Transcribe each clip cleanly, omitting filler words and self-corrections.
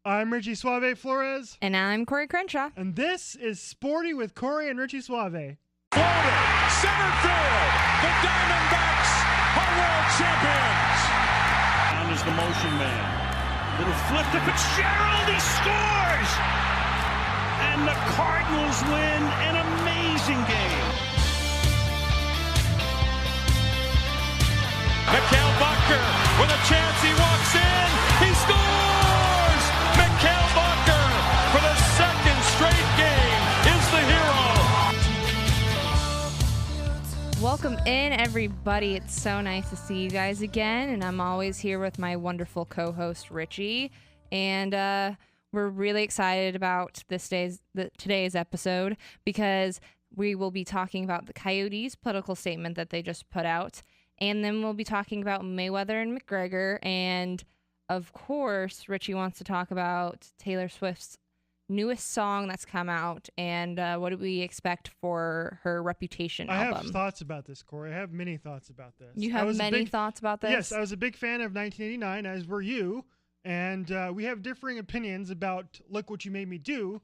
I'm Richie Suave Flores. And I'm Cori Crenshaw. And this is Sporty with Cori and Richie Suave. Floater, center field. The Diamondbacks are world champions. Down is the motion man. Little flip to Fitzgerald. He scores. And the Cardinals win an amazing game. Mikhail Bucker with a chance. He walks in. He scores. Mikhail Bucker for the second straight game is the hero. Welcome in, everybody. It's so nice to see you guys again. And I'm always here with my wonderful co-host, Richie. And we're really excited about today's episode because we will be talking about the Coyotes' political statement that they just put out. And then we'll be talking about Mayweather and McGregor. And, of course, Richie wants to talk about Taylor Swift's newest song that's come out. And what do we expect for her Reputation album? I have thoughts about this, Cori. I have many thoughts about this. You have many thoughts about this? Yes, I was a big fan of 1989, as were you. And we have differing opinions about Look What You Made Me Do.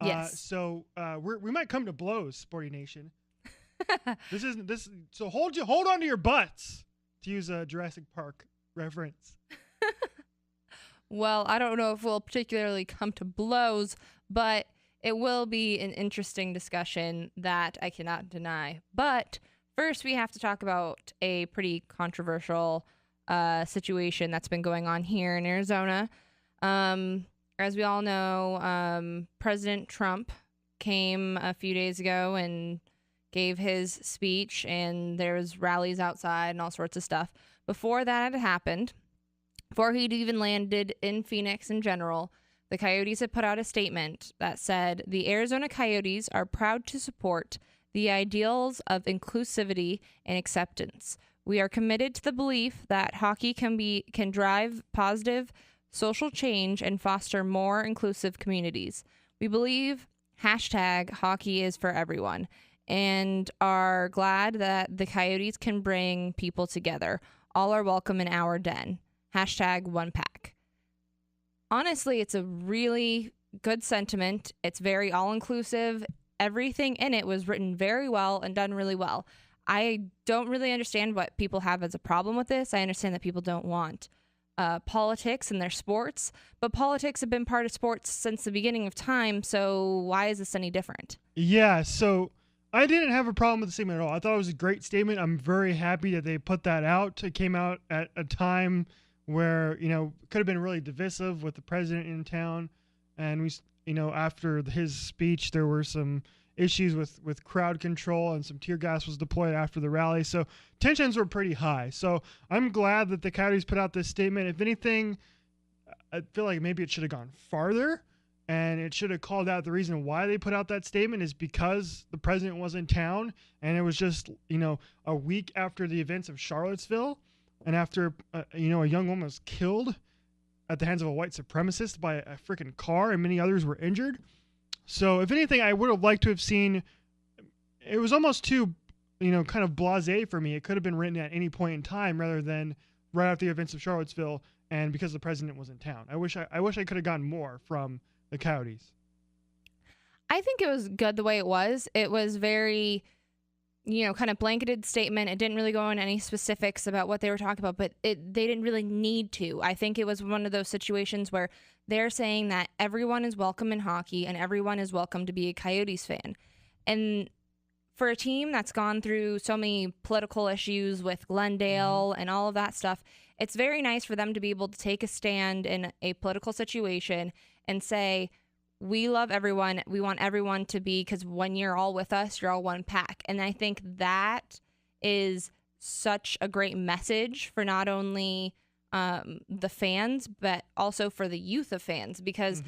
Yes. So we might come to blows, Sporty Nation. So hold on to your butts, to use a Jurassic Park reference. Well, I don't know if we'll particularly come to blows, but it will be an interesting discussion that I cannot deny. But first, we have to talk about a pretty controversial situation that's been going on here in Arizona. As we all know, President Trump came a few days ago and gave his speech, and there was rallies outside and all sorts of stuff. Before that had happened, before he'd even landed in Phoenix in general, the Coyotes had put out a statement that said, "The Arizona Coyotes are proud to support the ideals of inclusivity and acceptance. We are committed to the belief that hockey can drive positive social change and foster more inclusive communities. We believe #hockey is for everyone and are glad that the Coyotes can bring people together. All are welcome in our den. #1pack. Honestly, it's a really good sentiment. It's very all-inclusive. Everything in it was written very well and done really well. I don't really understand what people have as a problem with this. I understand that people don't want politics in their sports, but politics have been part of sports since the beginning of time, so why is this any different? Yeah, so I didn't have a problem with the statement at all. I thought it was a great statement. I'm very happy that they put that out. It came out at a time where, could have been really divisive with the president in town. And after his speech, there were some issues with crowd control and some tear gas was deployed after the rally. So tensions were pretty high. So I'm glad that the Coyotes put out this statement. If anything, I feel like maybe it should have gone farther. And it should have called out the reason why they put out that statement is because the president was in town, and it was just, a week after the events of Charlottesville, and after, a young woman was killed at the hands of a white supremacist by a freaking car, and many others were injured. So, if anything, I would have liked to have seen, it was almost too, kind of blasé for me. It could have been written at any point in time rather than right after the events of Charlottesville, and because the president was in town. I wish I could have gotten more from the Coyotes. I think it was good the way it was. It was very, kind of blanketed statement. It didn't really go into any specifics about what they were talking about, but they didn't really need to. I think it was one of those situations where they're saying that everyone is welcome in hockey and everyone is welcome to be a Coyotes fan. And for a team that's gone through so many political issues with Glendale and all of that stuff, it's very nice for them to be able to take a stand in a political situation and say, we love everyone. We want everyone to be, because when you're all with us, you're all one pack. And I think that is such a great message for not only the fans, but also for the youth of fans, because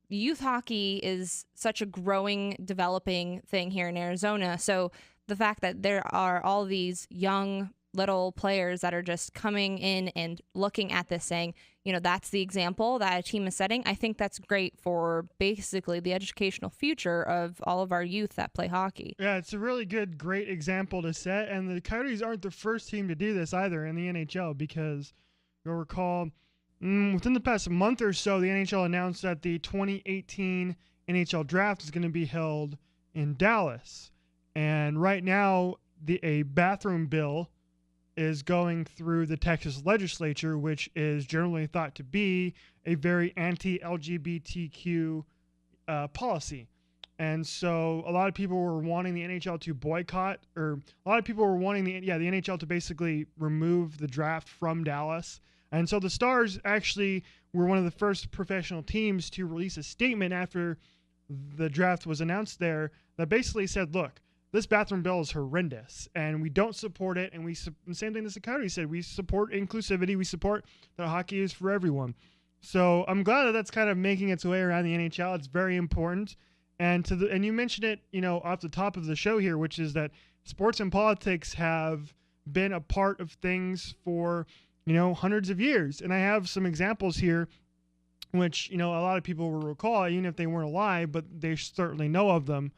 youth hockey is such a growing, developing thing here in Arizona. So the fact that there are all these young little players that are just coming in and looking at this saying, that's the example that a team is setting. I think that's great for basically the educational future of all of our youth that play hockey. Yeah, it's a really great example to set. And the Coyotes aren't the first team to do this either in the NHL, because you'll recall Within the past month or so, the NHL announced that the 2018 NHL draft is going to be held in Dallas. And right now, a bathroom bill is going through the Texas legislature, which is generally thought to be a very anti-LGBTQ policy. And so a lot of people were wanting the NHL to boycott, or a lot of people were wanting the NHL to basically remove the draft from Dallas. And so the Stars actually were one of the first professional teams to release a statement after the draft was announced there that basically said, look, this bathroom bill is horrendous and we don't support it. And the same thing as the Coyotes said, we support inclusivity. We support that hockey is for everyone. So I'm glad that that's kind of making its way around the NHL. It's very important. And you mentioned it, off the top of the show here, which is that sports and politics have been a part of things for hundreds of years. And I have some examples here, which, a lot of people will recall, even if they weren't alive, but they certainly know of them.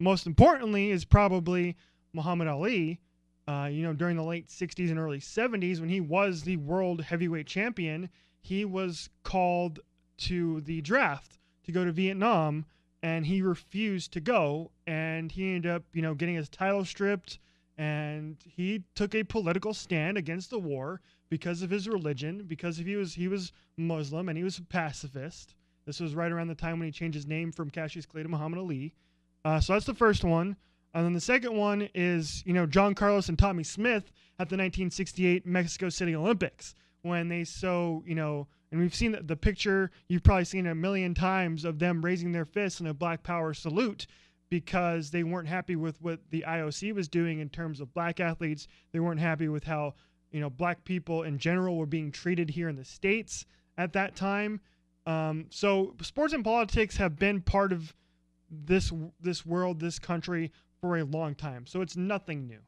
Most importantly is probably Muhammad Ali, during the late 60s and early 70s, when he was the world heavyweight champion, he was called to the draft to go to Vietnam, and he refused to go, and he ended up, getting his title stripped. And he took a political stand against the war because of his religion, because he was Muslim and he was a pacifist. This was right around the time when he changed his name from Cassius Clay to Muhammad Ali. So that's the first one. And then the second one is, John Carlos and Tommy Smith at the 1968 Mexico City Olympics, when they and we've seen the picture, you've probably seen it a million times, of them raising their fists in a Black Power salute, because they weren't happy with what the IOC was doing in terms of black athletes. They weren't happy with how, black people in general were being treated here in the States at that time. So sports and politics have been part of this world, this country, for a long time. So it's nothing new.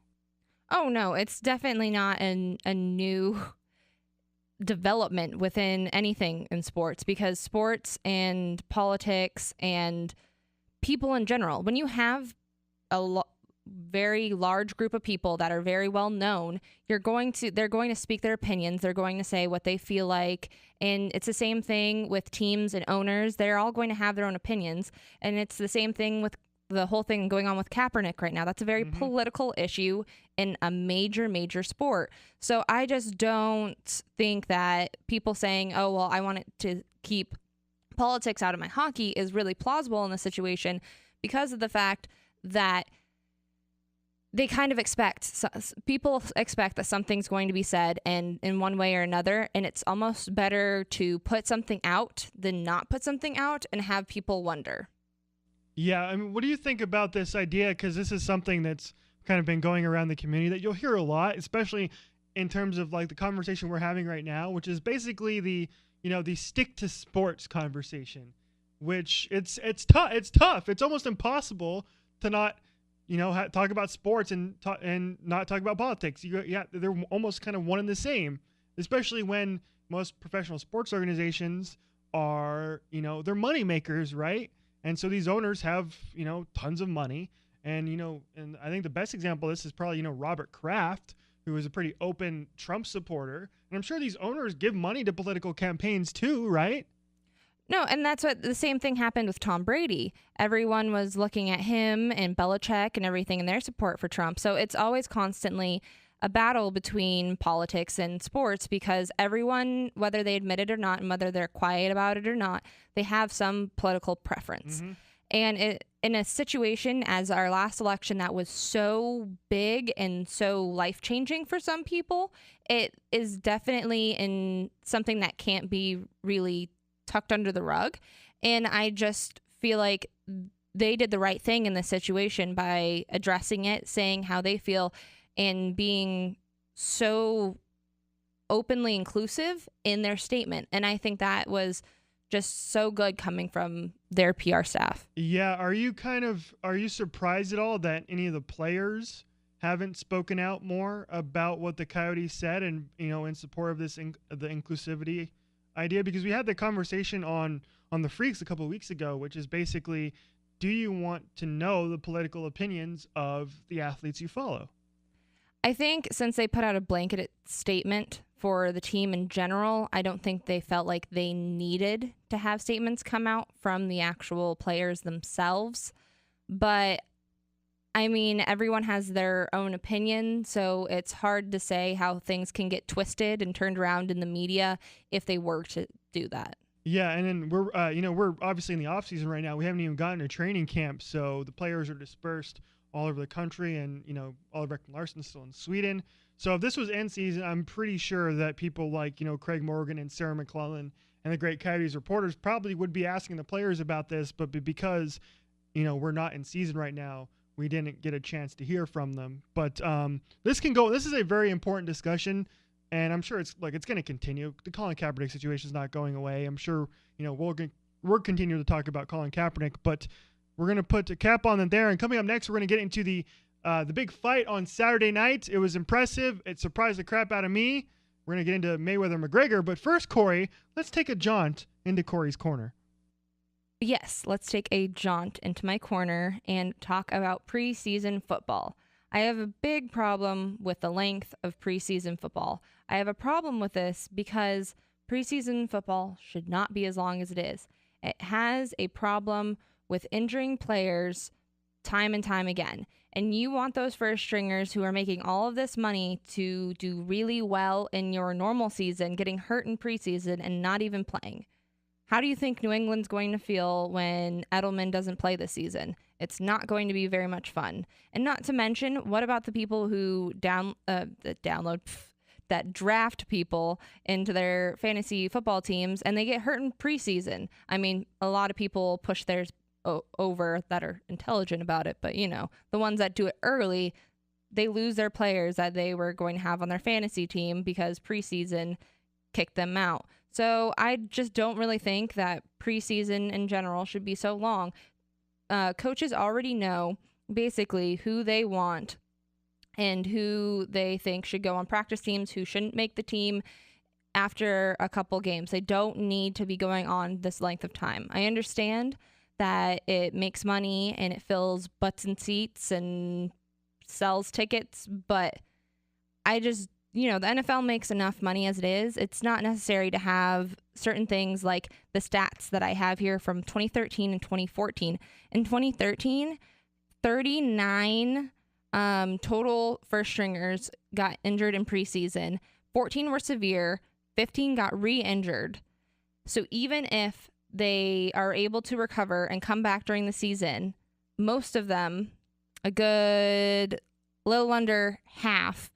Oh, no, it's definitely not a new development within anything in sports, because sports and politics and people in general, when you have a very large group of people that are very well known, they're going to speak their opinions. They're going to say what they feel like. And it's the same thing with teams and owners. They're all going to have their own opinions. And it's the same thing with the whole thing going on with Kaepernick right now. That's a very political issue in a major, major sport. So I just don't think that people saying, oh, well, I want it to keep politics out of my hockey is really plausible in this situation, because of the fact that they kind of people expect that something's going to be said, and in one way or another, and it's almost better to put something out than not put something out and have people wonder. Yeah, I mean, what do you think about this idea? Because this is something that's kind of been going around the community that you'll hear a lot, especially in terms of like the conversation we're having right now, which is basically the stick to sports conversation, which it's tough. It's tough. It's almost impossible to not, talk about sports and not talk about politics. They're almost kind of one and the same, especially when most professional sports organizations are, they're money makers, right? And so these owners have, tons of money. And, and I think the best example of this is probably, Robert Kraft, who is a pretty open Trump supporter. And I'm sure these owners give money to political campaigns too, right? No, and that's what the same thing happened with Tom Brady. Everyone was looking at him and Belichick and everything in their support for Trump. So it's always constantly a battle between politics and sports, because everyone, whether they admit it or not, and whether they're quiet about it or not, they have some political preference. Mm-hmm. And in a situation as our last election that was so big and so life-changing for some people, it is definitely in something that can't be really tucked under the rug. And I just feel like they did the right thing in this situation by addressing it, saying how they feel, and being so openly inclusive in their statement. And I think that was just so good coming from their PR staff. Yeah. Are you surprised at all that any of the players haven't spoken out more about what the Coyotes said and, in support of this, the inclusivity idea? Because we had the conversation on the Freaks a couple of weeks ago, which is basically, do you want to know the political opinions of the athletes you follow? I think since they put out a blanket statement for the team in general. I don't think they felt like they needed to have statements come out from the actual players themselves. But I mean, everyone has their own opinion, so it's hard to say how things can get twisted and turned around in the media if they were to do that. Yeah, and then we're obviously in the off season right now. We haven't even gotten to training camp, so the players are dispersed all over the country, and Oliver Larson's still in Sweden. So if this was end season, I'm pretty sure that people like Craig Morgan and Sarah McClellan and the great Coyotes reporters probably would be asking the players about this, but because we're not in season right now, we didn't get a chance to hear from them. But this is a very important discussion. And I'm sure it's going to continue. The Colin Kaepernick situation is not going away. I'm sure, we're continuing to talk about Colin Kaepernick, but we're going to put a cap on it there. And coming up next, we're going to get into the big fight on Saturday night. It was impressive. It surprised the crap out of me. We're going to get into Mayweather McGregor. But first, Cori, let's take a jaunt into Cori's corner. Yes, let's take a jaunt into my corner and talk about preseason football. I have a big problem with the length of preseason football. I have a problem with this because preseason football should not be as long as it is. It has a problem with injuring players time and time again. And you want those first stringers who are making all of this money to do really well in your normal season, getting hurt in preseason and not even playing. How do you think New England's going to feel when Edelman doesn't play this season? It's not going to be very much fun. And not to mention, what about the people who that draft people into their fantasy football teams and they get hurt in preseason? I mean, a lot of people push theirs over that are intelligent about it, but the ones that do it early, they lose their players that they were going to have on their fantasy team because preseason kicked them out. So I just don't really think that preseason in general should be so long. Coaches already know basically who they want and who they think should go on practice teams, who shouldn't make the team after a couple games. They don't need to be going on this length of time. I understand that it makes money and it fills butts and seats and sells tickets, but I just, the NFL makes enough money as it is. It's not necessary to have certain things like the stats that I have here from 2013 and 2014. In 2013, 39 total first stringers got injured in preseason. 14 were severe. 15 got re-injured. So even if they are able to recover and come back during the season, most of them, a good little under half,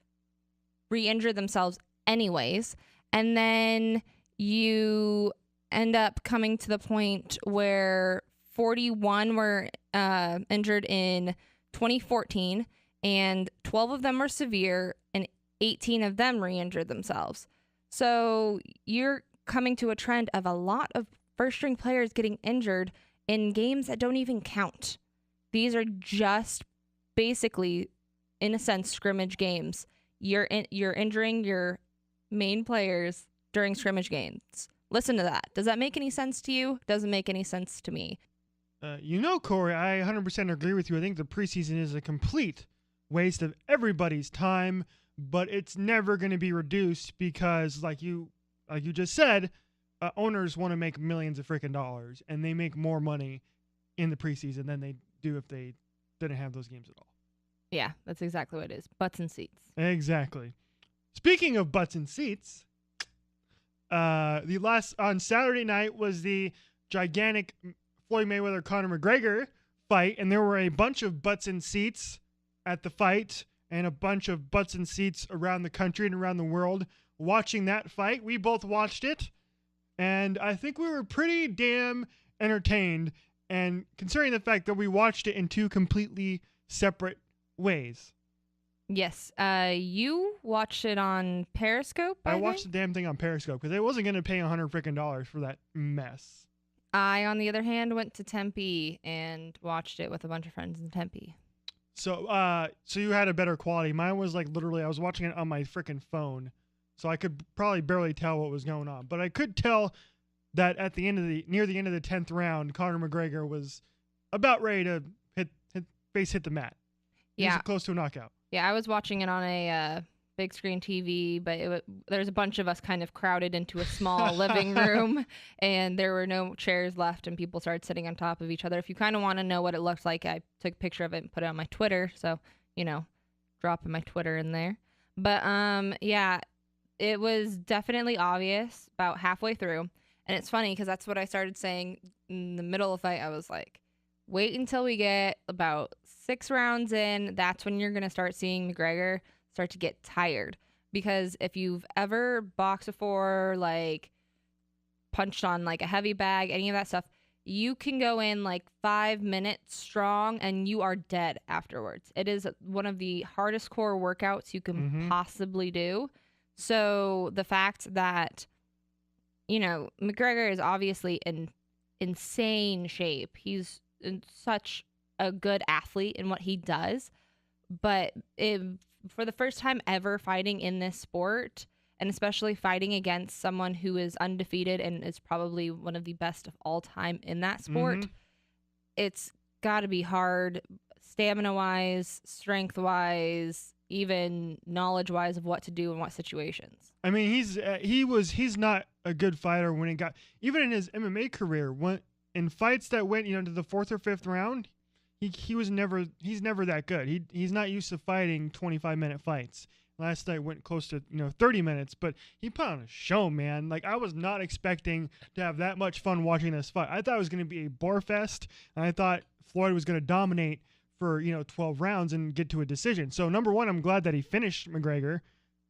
re-injure themselves anyways. And then you end up coming to the point where 41 were injured in 2014 and 12 of them were severe and 18 of them re-injured themselves. So you're coming to a trend of a lot of first-string players getting injured in games that don't even count. These are just basically, in a sense, scrimmage games. You're injuring your main players during scrimmage games. Listen to that. Does that make any sense to you? Doesn't make any sense to me. Cori, I 100% agree with you. I think the preseason is a complete waste of everybody's time, but it's never going to be reduced because, like you just said, owners want to make millions of freaking dollars, and they make more money in the preseason than they do if they didn't have those games at all. Yeah, that's exactly what it is. Butts and seats. Exactly. Speaking of butts and seats, on Saturday night was the gigantic Floyd Mayweather Conor McGregor fight, and there were a bunch of butts and seats at the fight and a bunch of butts and seats around the country and around the world watching that fight. We both watched it, and I think we were pretty damn entertained, and considering the fact that we watched it in two completely separate ways. Yes. You watched it on Periscope, I watched think? the damn thing on Periscope because I wasn't going to pay $100 for that mess. I, on the other hand, went to Tempe and watched it with a bunch of friends in Tempe. So you had a better quality. Mine was like literally, I was watching it on my freaking phone, so I could probably barely tell what was going on. But I could tell that at the end of near the end of the 10th round, Conor McGregor was about ready to hit the mat. He was close to a knockout. Yeah, I was watching it on a big screen TV, but there's a bunch of us kind of crowded into a small living room, and there were no chairs left, and people started sitting on top of each other. If you kind of want to know what it looked like, I took a picture of it and put it on my Twitter, so, dropping my Twitter in there. But, yeah, it was definitely obvious about halfway through, and it's funny because that's what I started saying in the middle of the fight. I was like, wait until we get about 6 rounds in. That's when you're going to start seeing McGregor start to get tired. Because if you've ever boxed before, like punched on like a heavy bag, any of that stuff, you can go in like 5 minutes strong and you are dead afterwards. It is one of the hardest core workouts you can possibly do. So the fact that, McGregor is obviously in insane shape. He's such a good athlete in what he does, but for the first time ever fighting in this sport, and especially fighting against someone who is undefeated and is probably one of the best of all time in that sport, it's got to be hard stamina-wise, strength-wise, even knowledge-wise of what to do in what situations. I mean, he's not a good fighter when even in his MMA career, in fights that went, to the 4th or 5th round, he's never that good. He's not used to fighting 25-minute fights. Last night went close to 30 minutes, but he put on a show, man. Like, I was not expecting to have that much fun watching this fight. I thought it was going to be a bore fest, and I thought Floyd was going to dominate for 12 rounds and get to a decision. So number one, I'm glad that he finished McGregor,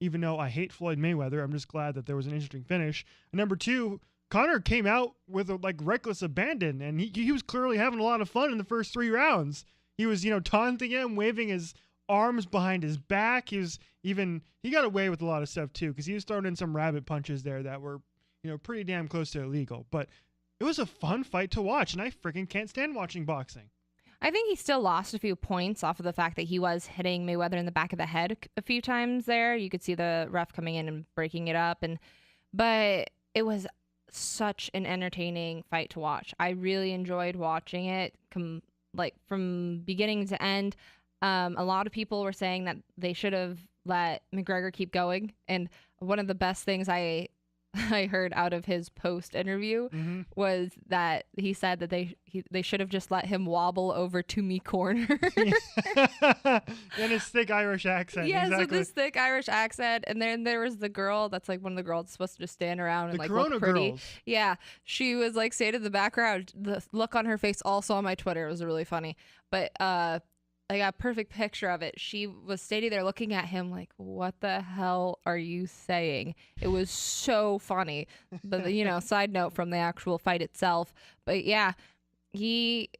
even though I hate Floyd Mayweather. I'm just glad that there was an interesting finish. And number two, Conor came out with a reckless abandon, and he was clearly having a lot of fun in the first 3 rounds. He was taunting him, waving his arms behind his back. He got away with a lot of stuff too, because he was throwing in some rabbit punches there that were pretty damn close to illegal. But it was a fun fight to watch, and I freaking can't stand watching boxing. I think he still lost a few points off of the fact that he was hitting Mayweather in the back of the head a few times there. You could see the ref coming in and breaking it up, but it was such an entertaining fight to watch. I really enjoyed watching it from beginning to end. A lot of people were saying that they should have let McGregor keep going, and one of the best things I heard out of his post interview was that he said that they should have just let him wobble over to me corner. In his thick Irish accent. Yes, exactly. with his thick Irish accent. And then there was the girl that's one of the girls supposed to just stand around and look pretty. Girls. Yeah, she was stayed in the background. The look on her face also on my Twitter was really funny. But I got a perfect picture of it. She was standing there looking at him like, what the hell are you saying? It was so funny. But, side note from the actual fight itself. But yeah, he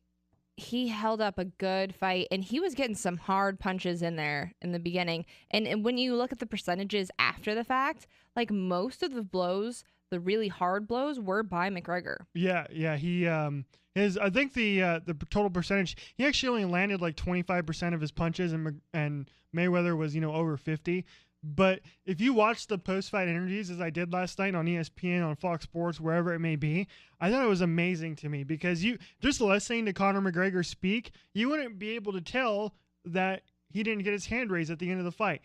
held up a good fight, and he was getting some hard punches in there in the beginning. And when you look at the percentages after the fact, most of the blows, the really hard blows, were by McGregor. Yeah, he I think the total percentage, he actually only landed 25% of his punches, and Mayweather was over 50. But if you watch the post-fight interviews, as I did last night on ESPN, on Fox Sports, wherever it may be, I thought it was amazing to me, because you just listening to Conor McGregor speak, you wouldn't be able to tell that he didn't get his hand raised at the end of the fight.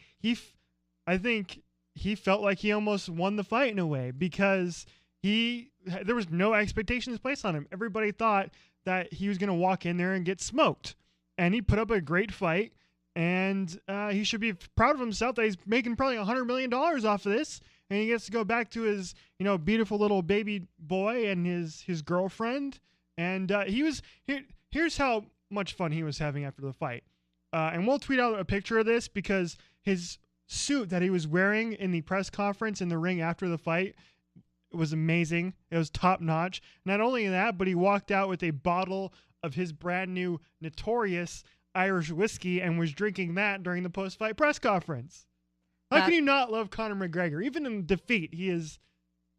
I think he felt like he almost won the fight in a way, because there was no expectations placed on him. Everybody thought that he was going to walk in there and get smoked, and he put up a great fight, and he should be proud of himself that he's making probably $100 million off of this, and he gets to go back to his beautiful little baby boy and his girlfriend, and here's how much fun he was having after the fight, and we'll tweet out a picture of this, because his suit that he was wearing in the press conference in the ring after the fight, it was amazing. It was top notch. Not only that, but he walked out with a bottle of his brand new Notorious Irish whiskey and was drinking that during the post-fight press conference. How can you not love Conor McGregor? Even in defeat, he is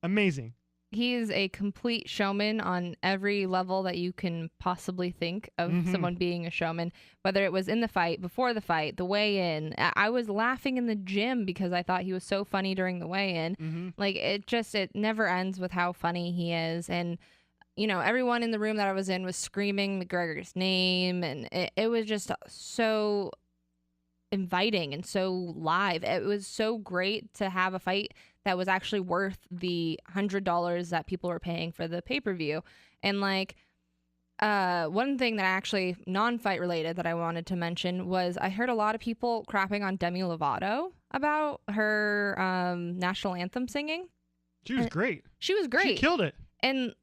amazing. He is a complete showman on every level that you can possibly think of someone being a showman, whether it was in the fight, before the fight, the weigh-in. I was laughing in the gym because I thought he was so funny during the weigh-in. It never ends with how funny he is. And, everyone in the room that I was in was screaming McGregor's name, and it was just so inviting and so live. It was so great to have a fight that was actually worth the $100 that people were paying for the pay-per-view. And like, one thing that actually non-fight related that I wanted to mention was I heard a lot of people crapping on Demi Lovato about her national anthem singing. She was great. She was great. She killed it. And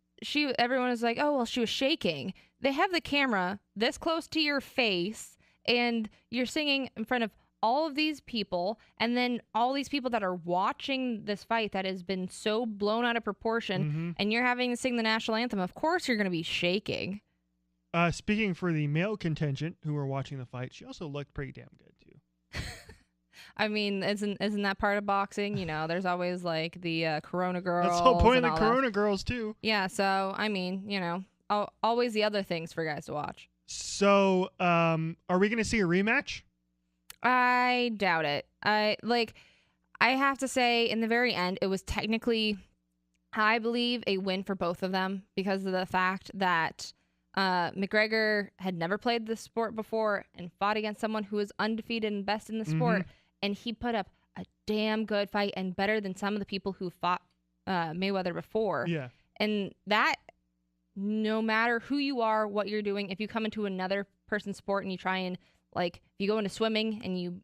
everyone was like, oh, well, she was shaking. They have the camera this close to your face, and you're singing in front of all of these people, and then all these people that are watching this fight that has been so blown out of proportion, and you're having to sing the national anthem. Of course you're going to be shaking. Speaking for the male contingent who were watching the fight, she also looked pretty damn good, too. I mean, isn't that part of boxing? You know, there's always like the Corona girls. That's the whole point of the Corona girls, too. Yeah, so, I mean, you know, always the other things for guys to watch. So, are we going to see a rematch? I doubt it. I have to say, in the very end, it was technically, I believe, a win for both of them because of the fact that McGregor had never played this sport before and fought against someone who was undefeated and best in the sport, and he put up a damn good fight and better than some of the people who fought Mayweather before. Yeah. And that, no matter who you are, what you're doing, if you come into another person's sport and you try and, like, if you go into swimming and you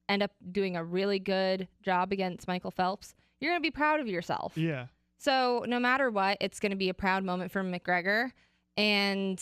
end up doing a really good job against Michael Phelps, you're going to be proud of yourself. Yeah. So no matter what, it's going to be a proud moment for McGregor. And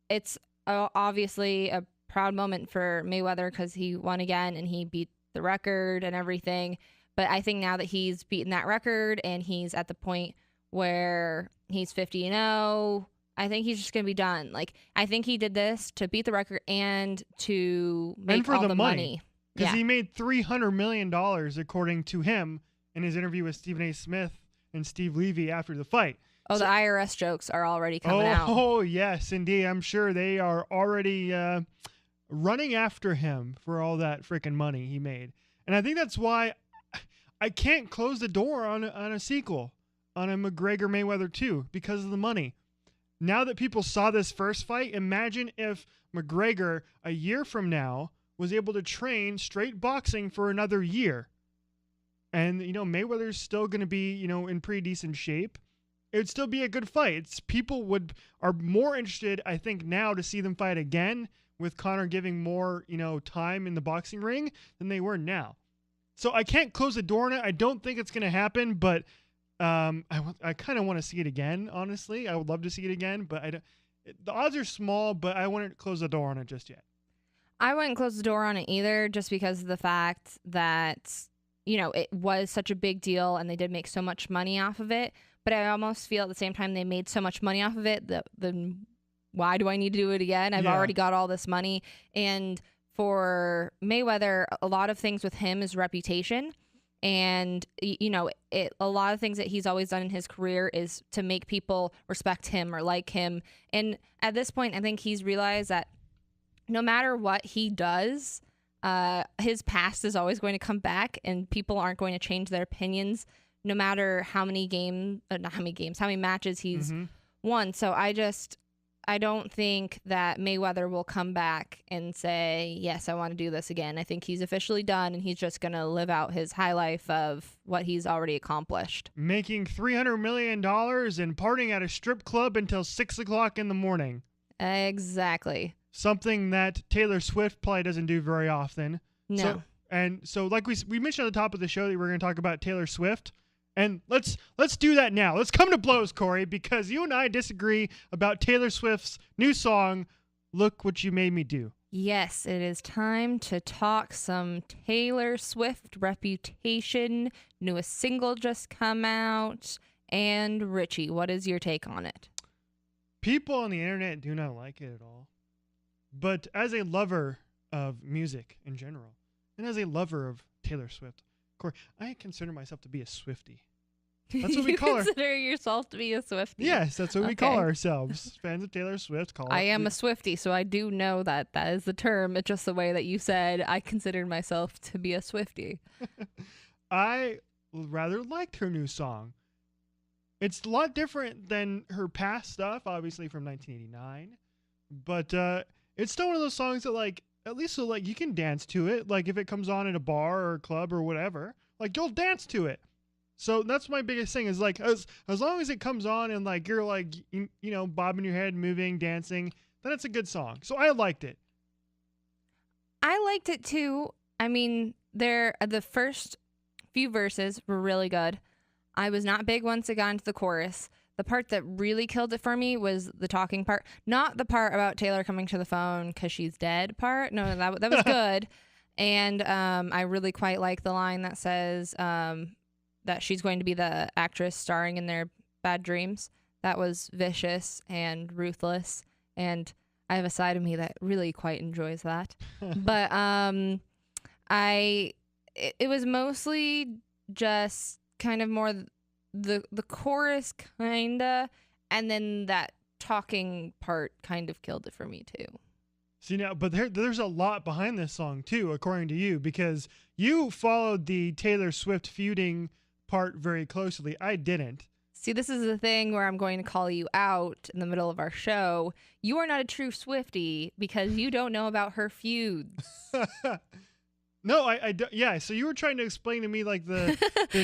it's obviously a proud moment for Mayweather because he won again and he beat the record and everything. But I think now that he's beaten that record and he's at the point where he's 50-0, I think he's just going to be done. Like, I think he did this to beat the record and to make all the money. Because he made $300 million, according to him, in his interview with Stephen A. Smith and Steve Levy after the fight. Oh, the IRS jokes are already coming out. Oh, yes, indeed. I'm sure they are already running after him for all that freaking money he made. And I think that's why I can't close the door on a sequel, on a McGregor-Mayweather 2, because of the money. Now that people saw this first fight, imagine if McGregor, a year from now, was able to train straight boxing for another year. And, you know, Mayweather's still going to be, you know, in pretty decent shape. It would still be a good fight. People are more interested, I think, now to see them fight again with Conor giving more, you know, time in the boxing ring than they were now. So I can't close the door on it. I don't think it's going to happen, but I kind of want to see it again, honestly. I would love to see it again, but the odds are small, but I wouldn't close the door on it just yet. I wouldn't close the door on it either just because of the fact that, you know, it was such a big deal and they did make so much money off of it. But I almost feel at the same time they made so much money off of it that then why do I need to do it again? I've already got all this money. And for Mayweather, a lot of things with him is reputation. And, you know, a lot of things that he's always done in his career is to make people respect him or like him. And at this point, I think he's realized that no matter what he does, his past is always going to come back and people aren't going to change their opinions no matter how many matches he's won. So I don't think that Mayweather will come back and say, yes, I want to do this again. I think he's officially done and he's just going to live out his high life of what he's already accomplished. Making $300 million and partying at a strip club until 6 o'clock in the morning. Exactly. Something that Taylor Swift probably doesn't do very often. No. So like we mentioned at the top of the show that we're going to talk about Taylor Swift. And let's do that now. Let's come to blows, Cori, because you and I disagree about Taylor Swift's new song, Look What You Made Me Do. Yes, it is time to talk some Taylor Swift Reputation. Newest single just come out. And Richie, what is your take on it? People on the internet do not like it at all. But as a lover of music in general, and as a lover of Taylor Swift, Cori, I consider myself to be a Swiftie. That's what we call her. You consider yourself to be a Swiftie? Yes, that's what we call ourselves. Fans of Taylor Swift call I am a Swiftie, so I do know that is the term. It's just the way that you said I considered myself to be a Swiftie. I rather liked her new song. It's a lot different than her past stuff, obviously from 1989. But it's still one of those songs that, like, at least so like you can dance to it. Like if it comes on at a bar or a club or whatever, like you'll dance to it. So that's my biggest thing is like as long as it comes on and like you're like you know bobbing your head, moving, dancing, then it's a good song. So I liked it. I liked it too. I mean, the first few verses were really good. I was not big once it got into the chorus. The part that really killed it for me was the talking part, not the part about Taylor coming to the phone because she's dead part. No, that was good. And I really quite like the line that says that she's going to be the actress starring in their bad dreams. That was vicious and ruthless. And I have a side of me that really quite enjoys that. But it was mostly just kind of more the chorus kinda, and then that talking part kind of killed it for me too. See now, but there's a lot behind this song too, according to you, because you followed the Taylor Swift feuding part very closely. I didn't. See, this is the thing where I'm going to call you out in the middle of our show. You are not a true Swiftie because you don't know about her feuds. No, I don't. Yeah, so you were trying to explain to me like the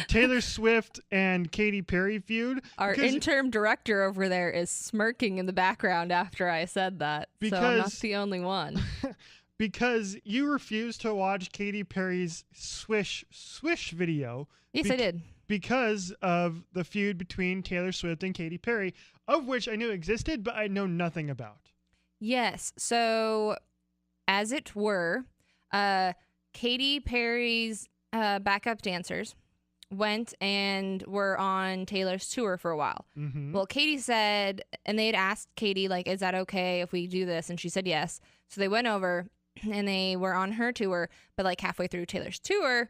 Taylor Swift and Katy Perry feud. Our interim director over there is smirking in the background after I said that. So I'm not the only one. Because you refused to watch Katy Perry's Swish video. Yes, I did. Because of the feud between Taylor Swift and Katy Perry, of which I knew existed, but I know nothing about. Yes. So, as it were, Katy Perry's backup dancers went and were on Taylor's tour for a while. Mm-hmm. Well, Katy said, and they had asked Katy, like, is that okay if we do this? And she said yes. So they went over and they were on her tour, but like halfway through Taylor's tour,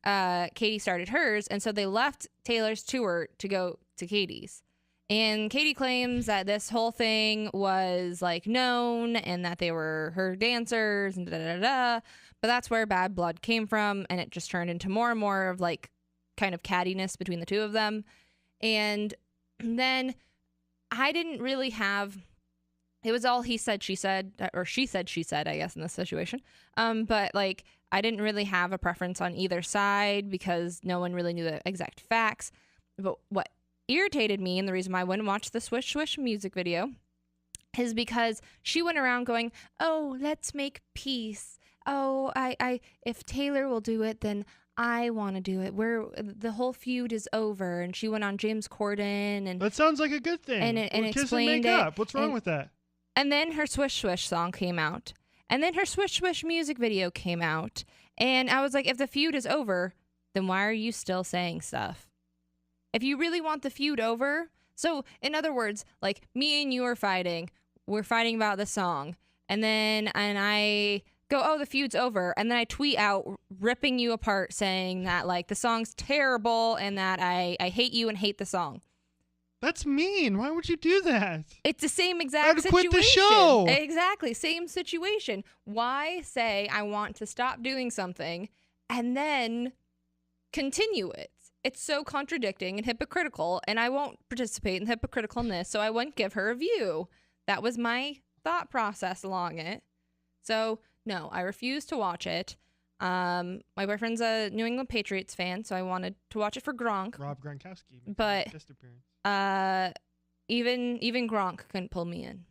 Katy started hers. And so they left Taylor's tour to go to Katy's. And Katy claims that this whole thing was like known and that they were her dancers and da-da-da-da. But that's where bad blood came from. And it just turned into more and more of like kind of cattiness between the two of them. And then I didn't really have, it was all he said, she said, or she said, I guess, in this situation. But like, I didn't really have a preference on either side because no one really knew the exact facts. But what irritated me, and the reason why I wouldn't watch the Swish Swish music video, is because she went around going, oh, let's make peace. Oh, I if Taylor will do it, then I want to do it. The whole feud is over. And she went on James Corden, and that sounds like a good thing. And kiss explained and make up. it. What's wrong with that? And then her Swish Swish song came out. And then her Swish Swish music video came out. And I was like, if the feud is over, then why are you still saying stuff? If you really want the feud over. So in other words, like me and you are fighting. We're fighting about the song. And I go, oh, the feud's over. And then I tweet out ripping you apart saying that like the song's terrible and that I hate you and hate the song. That's mean. Why would you do that? It's the same exact situation. I'd quit the show. Exactly. Same situation. Why say I want to stop doing something and then continue it? It's so contradicting and hypocritical, and I won't participate in hypocriticalness, so I wouldn't give her a view. That was my thought process along it. So, no, I refuse to watch it. My boyfriend's a New England Patriots fan, so I wanted to watch it for Gronk. Rob Gronkowski. But even Gronk couldn't pull me in.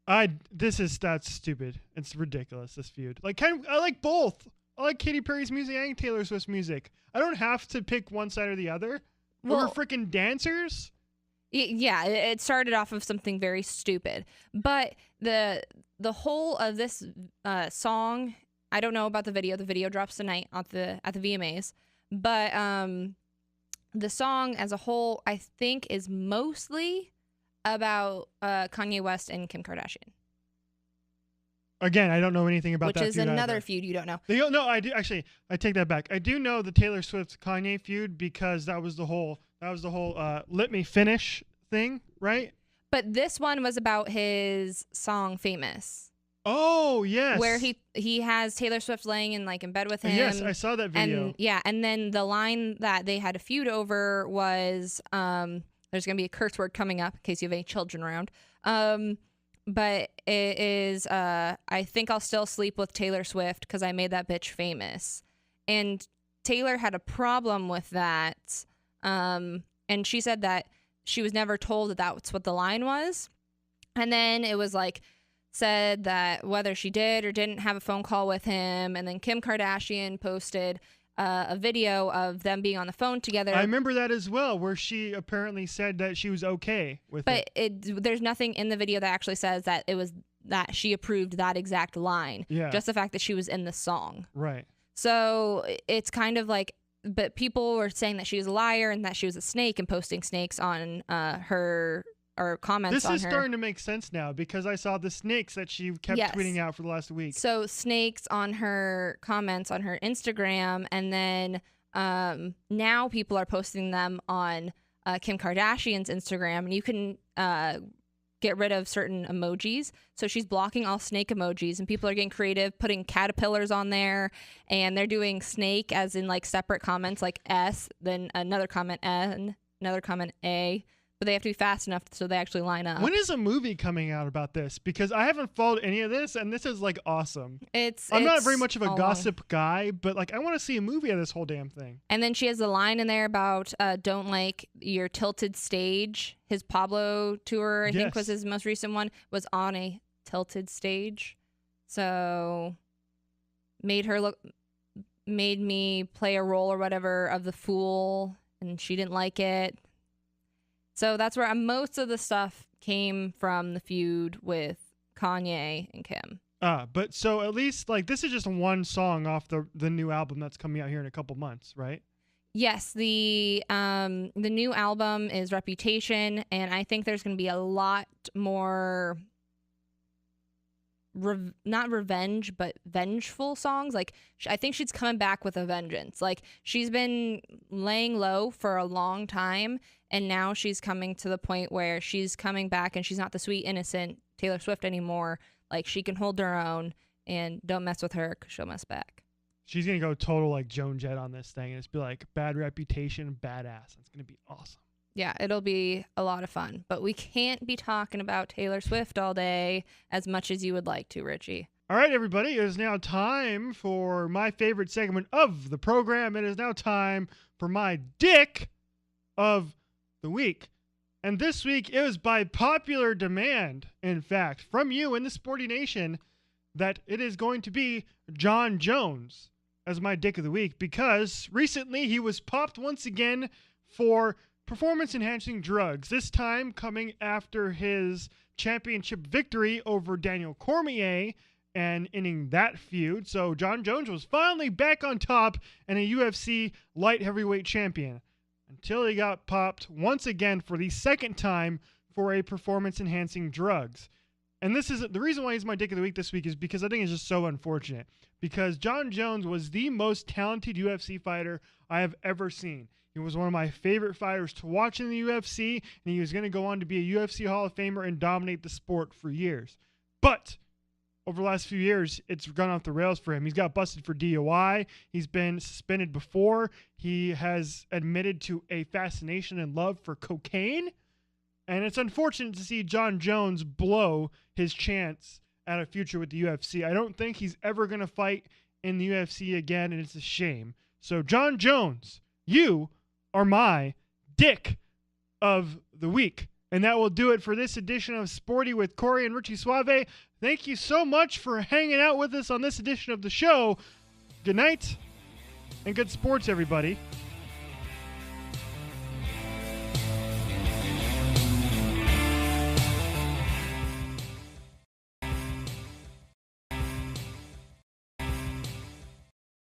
That's stupid. It's ridiculous, this feud. Like I like both. I like Katy Perry's music and Taylor Swift's music. I don't have to pick one side or the other. We're freaking dancers. Yeah, it started off of something very stupid. But the whole of this song, I don't know about the video. The video drops tonight at the VMAs. But the song as a whole, I think, is mostly about Kanye West and Kim Kardashian. Again, I don't know anything about that feud. Which is another feud you don't know. No, I do actually. I take that back. I do know the Taylor Swift Kanye feud because that was the whole "Let Me Finish" thing, right? But this one was about his song "Famous." Oh yes, where he has Taylor Swift laying in bed with him. Yes, I saw that video. And then the line that they had a feud over was there's gonna be a curse word coming up in case you have any children around. but it is, I think I'll still sleep with Taylor Swift because I made that bitch famous. And Taylor had a problem with that. And she said that she was never told that that's what the line was. And then it was like said that whether she did or didn't have a phone call with him. And then Kim Kardashian posted a video of them being on the phone together. I remember that as well, where she apparently said that she was okay with it. But there's nothing in the video that actually says that it was that she approved that exact line. Yeah. Just the fact that she was in the song. Right. So it's kind of like, but people were saying that she was a liar and that she was a snake and posting snakes on her or comments on her. This is starting to make sense now because I saw the snakes that she kept tweeting out for the last week. So snakes on her comments on her Instagram, and then now people are posting them on Kim Kardashian's Instagram, and you can get rid of certain emojis. So she's blocking all snake emojis, and people are getting creative, putting caterpillars on there, and they're doing snake as in like separate comments, like S, then another comment N, another comment A. But they have to be fast enough so they actually line up. When is a movie coming out about this? Because I haven't followed any of this, and this is like awesome. I'm not very much of a gossip guy, but like I want to see a movie of this whole damn thing. And then she has a line in there about don't like your tilted stage. His Pablo tour, I think, was his most recent one, was on a tilted stage. So made me play a role or whatever of the fool, and she didn't like it. So that's where most of the stuff came from, the feud with Kanye and Kim. But so at least like this is just one song off the new album that's coming out here in a couple months, right? Yes, the new album is Reputation, and I think there's going to be a lot more not revenge, but vengeful songs. Like I think she's coming back with a vengeance. Like she's been laying low for a long time, and now she's coming to the point where she's coming back, and she's not the sweet innocent Taylor Swift anymore. Like she can hold her own, and don't mess with her because she'll mess back. She's gonna go total like Joan Jett on this thing, and it's be like bad reputation, badass. It's gonna be awesome. Yeah, it'll be a lot of fun. But we can't be talking about Taylor Swift all day as much as you would like to, Richie. All right, everybody. It is now time for my favorite segment of the program. It is now time for my dick of the week. And this week, it was by popular demand, in fact, from you in the Sporty Nation, that it is going to be Jon Jones as my dick of the week, because recently he was popped once again for performance-enhancing drugs, this time coming after his championship victory over Daniel Cormier and ending that feud. So Jon Jones was finally back on top and a UFC light heavyweight champion until he got popped once again for the second time for a performance-enhancing drugs. And this is the reason why he's my dick of the week this week is because I think it's just so unfortunate. Because Jon Jones was the most talented UFC fighter I have ever seen. He was one of my favorite fighters to watch in the UFC, and he was going to go on to be a UFC Hall of Famer and dominate the sport for years. But over the last few years, it's gone off the rails for him. He's got busted for DUI. He's been suspended before. He has admitted to a fascination and love for cocaine. And it's unfortunate to see Jon Jones blow his chance at a future with the UFC. I don't think he's ever going to fight in the UFC again, and it's a shame. So, Jon Jones, you are my dick of the week. And that will do it for this edition of Sporty with Cori and Richie Suave. Thank you so much for hanging out with us on this edition of the show. Good night and good sports, everybody.